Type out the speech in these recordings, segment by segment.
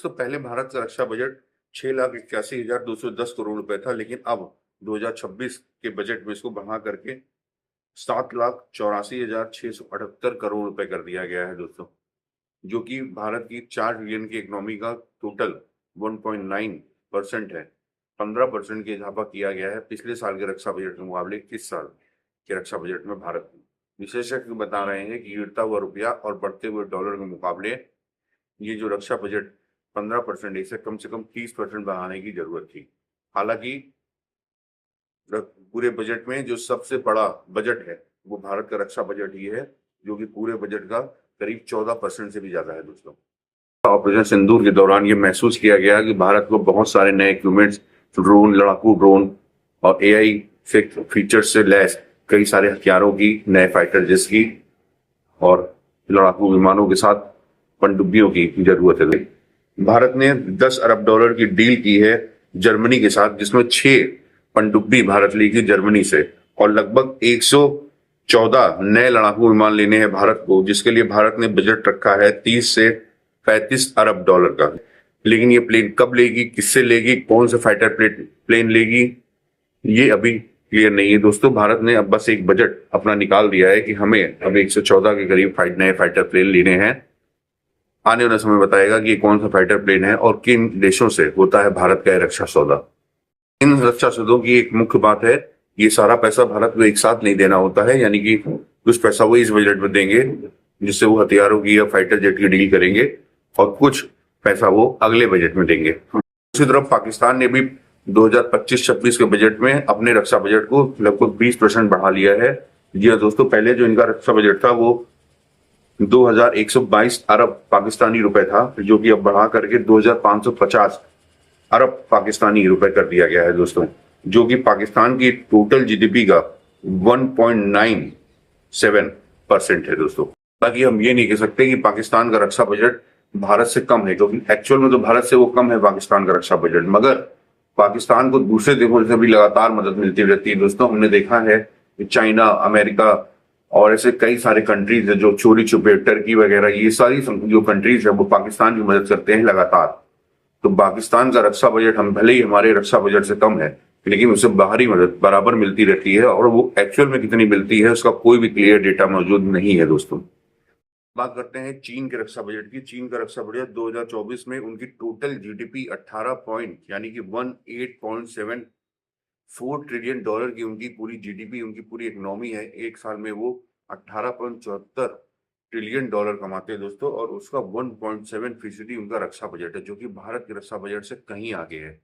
तो पहले भारत का रक्षा बजट 6,81,210 करोड़ रुपए था, लेकिन अब 2026 के बजट में इसको बढ़ा करके 7,84,678 करोड़ रुपए कर दिया गया है दोस्तों, जो कि भारत की 4 ट्रिलियन की इकोनॉमी का टोटल 1.9% है। 15% का इजाफा किया गया है पिछले साल के रक्षा बजट के मुकाबले इस साल के रक्षा बजट में। भारत में विशेषज्ञ बता रहे हैं कि गिरता हुआ रुपया और बढ़ते हुए डॉलर के मुकाबले ये जो रक्षा बजट 15% इसे कम से कम 30% बढ़ाने की जरूरत थी। हालांकि पूरे बजट में जो सबसे बड़ा बजट है वो भारत का रक्षा बजट ही है, जो कि पूरे बजट का करीब 14% से भी ज्यादा है दोस्तों। ऑपरेशन सिंदूर के दौरान ये महसूस किया गया कि भारत को बहुत सारे नए इक्विपमेंट्स, ड्रोन, लड़ाकू ड्रोन और एआई फीचर्स से लैस कई सारे हथियारों की, नए फाइटर जेट्स की और लड़ाकू विमानों के साथ पनडुब्बियों की जरूरत है। भारत ने 10 अरब डॉलर की डील की है जर्मनी के साथ, जिसमें 6 पनडुब्बी भारत लेगी जर्मनी से और लगभग 114 नए लड़ाकू विमान लेने हैं भारत को, जिसके लिए भारत ने बजट रखा है 30 से 35 अरब डॉलर का। लेकिन ये प्लेन कब लेगी, किससे लेगी, कौन सा फाइटर प्लेन लेगी, ये अभी क्लियर नहीं है दोस्तों। भारत ने अब बस एक बजट अपना निकाल दिया है कि हमें अब 114 के करीब नए फाइटर प्लेन लेने हैं। आने वाला समय बताएगा कि कौन सा फाइटर प्लेन है और किन देशों से होता है भारत का रक्षा सौदा। इन रक्षा सौदों की एक मुख्य बात है, ये सारा पैसा भारत को एक साथ नहीं देना होता है, यानी कि कुछ पैसा वो इस बजट में देंगे जिससे वो हथियारों की या फाइटर जेट की डील करेंगे और कुछ पैसा वो अगले बजट में देंगे। दूसरी तरफ पाकिस्तान ने भी 2025-26 के बजट में अपने रक्षा बजट को लगभग 20% बढ़ा लिया है। जी हाँ दोस्तों, पहले जो इनका रक्षा बजट था वो 2,122 अरब पाकिस्तानी रुपए था, जो कि अब बढ़ा करके 2,550 अरब पाकिस्तानी रुपए कर दिया गया है दोस्तों, जो कि पाकिस्तान की टोटल जीडीपी का 1.97% है दोस्तों। ताकि हम ये नहीं कह सकते कि पाकिस्तान का रक्षा बजट भारत से कम है, क्योंकि एक्चुअल में तो भारत से वो कम है पाकिस्तान का रक्षा बजट, मगर पाकिस्तान को दूसरे देशों से भी लगातार मदद मिलती रहती है दोस्तों। हमने देखा है कि चाइना, अमेरिका और ऐसे कई सारे कंट्रीज है जो चोरी छुपे, टर्की वगैरह, ये सारी जो कंट्रीज है वो पाकिस्तान की मदद करते हैं लगातार। तो पाकिस्तान का रक्षा बजट हम भले ही हमारे रक्षा बजट से कम है, लेकिन उसे बाहरी मदद बराबर मिलती रहती है और वो एक्चुअल में कितनी मिलती है उसका कोई भी क्लियर डेटा मौजूद नहीं है दोस्तों। बात करते हैं चीन के रक्षा बजट की। चीन का रक्षा बजट 2024 में उनकी टोटल जीडीपी 18 पॉइंट यानी कि 18.74 ट्रिलियन डॉलर की उनकी पूरी जीडीपी, उनकी पूरी इकोनॉमी है। एक साल में वो 18.74 ट्रिलियन डॉलर कमाते हैं दोस्तों, और उसका 1.7% उनका रक्षा बजट है, जो कि भारत के रक्षा बजट से कहीं आगे है,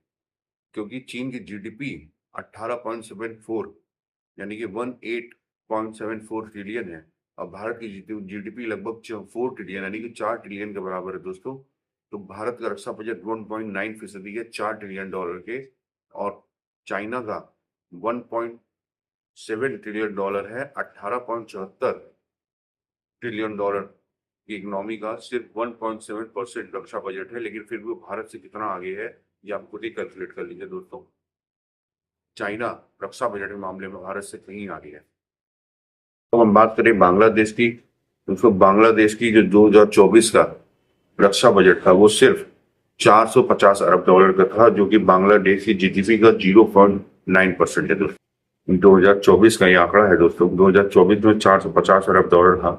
क्योंकि चीन की जीडीपी 18.74 यानी कि 18.74 ट्रिलियन है और भारत की जीडीपी लगभग 4 ट्रिलियन यानी कि 4 ट्रिलियन के बराबर है दोस्तों। तो भारत का रक्षा बजट 1.9% है 4 ट्रिलियन डॉलर के, और चाइना का 1.7 ट्रिलियन डॉलर है 18.74 ट्रिलियन डॉलर की इकोनॉमी का सिर्फ 1.7% रक्षा बजट है। लेकिन फिर भी भारत से कितना आगे है ये आप खुद ही कैलकुलेट कर लीजिए दोस्तों। चाइना रक्षा बजट के मामले में भारत से कहीं आगे है। तो हम बात करें बांग्लादेश की, तो बांग्लादेश की जो 2024 का रक्षा बजट था वो सिर्फ 450 अरब डॉलर का था, जो कि बांग्लादेश की जीडीपी का 0.9% है दोस्तों। 2024 का ये आंकड़ा है दोस्तों। 2024 में 450 अरब डॉलर था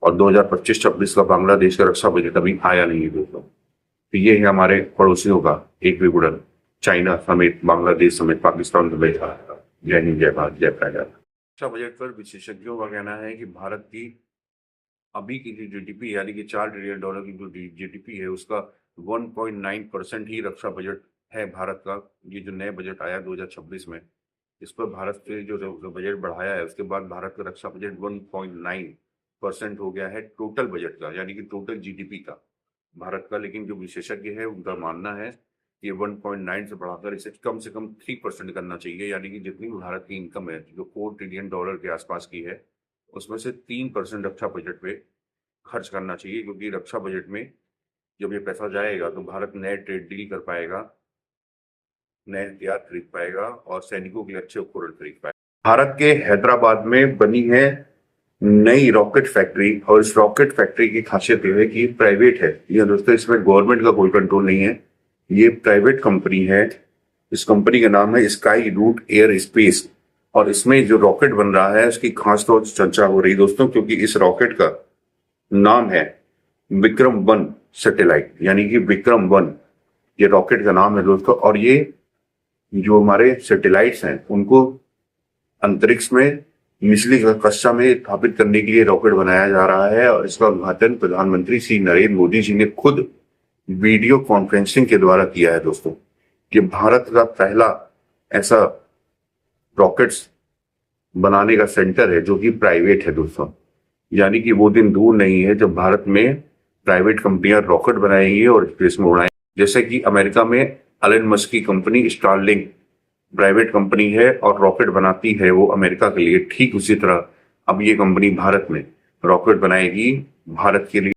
और 2025-26 का बांग्लादेश का रक्षा बजट अभी आया नहीं है दोस्तों। तो ये है हमारे पड़ोसियों का एक विवरण, चाइना समेत, बांग्लादेश समेत, पाकिस्तान समेत। जय हिंद, जय भारत, जय प्रजातंत्र। रक्षा बजट पर विशेषज्ञों का कहना है कि भारत की अभी की जो जीडीपी यानी कि 4 ट्रिलियन डॉलर की जो जीडीपी है उसका 1.9% ही रक्षा बजट है भारत का। ये जो नया बजट आया 2026 में, इस पर भारत से जो बजट बढ़ाया है उसके बाद भारत का रक्षा बजट 1.9% हो गया है टोटल बजट का, यानी कि टोटल जीडीपी का भारत का। लेकिन जो विशेषज्ञ है उनका मानना है कि 1.9 से बढ़ाकर इसे कम से कम 3% करना चाहिए, यानी कि जितनी भारत की इनकम है जो 4 ट्रिलियन डॉलर के आसपास की है उसमें से 3% रक्षा बजट पे खर्च करना चाहिए, क्योंकि रक्षा बजट में जब ये पैसा जाएगा तो भारत नए ट्रेड डील कर पाएगा, नए हथियार खरीद पाएगा और सैनिकों के लिए अच्छे उपकरण खरीद पाएगा। भारत के हैदराबाद में बनी है नई रॉकेट फैक्ट्री, और इस रॉकेट फैक्ट्री की खासियत यह है कि प्राइवेट है। ये दोस्तों इसमें गवर्नमेंट का कोई कंट्रोल नहीं है, ये प्राइवेट कंपनी है। इस कंपनी का नाम है स्काई रूट एयर स्पेस, और इसमें जो रॉकेट बन रहा है उसकी खास तौर से चर्चा हो रही है दोस्तों, क्योंकि इस रॉकेट का नाम है विक्रम-1 सैटेलाइट, यानी कि विक्रम-1 ये रॉकेट का नाम है दोस्तों। और ये जो हमारे सैटेलाइट्स हैं उनको अंतरिक्ष में निचली कक्षा में स्थापित करने के लिए रॉकेट बनाया जा रहा है, और इसका उद्घाटन प्रधानमंत्री श्री नरेंद्र मोदी जी ने खुद वीडियो कॉन्फ्रेंसिंग के द्वारा किया है दोस्तों। ये भारत का पहला ऐसा रॉकेट्स बनाने का सेंटर है जो कि प्राइवेट है दोस्तों, यानी कि वो दिन दूर नहीं है जब भारत में प्राइवेट कंपनियां रॉकेट बनाएंगी और स्पेस में उड़ाएंगी। जैसे कि अमेरिका में एलन मस्क की कंपनी स्टारलिंक प्राइवेट कंपनी है और रॉकेट बनाती है वो अमेरिका के लिए, ठीक उसी तरह अब ये कंपनी भारत में रॉकेट बनाएगी भारत के लिए।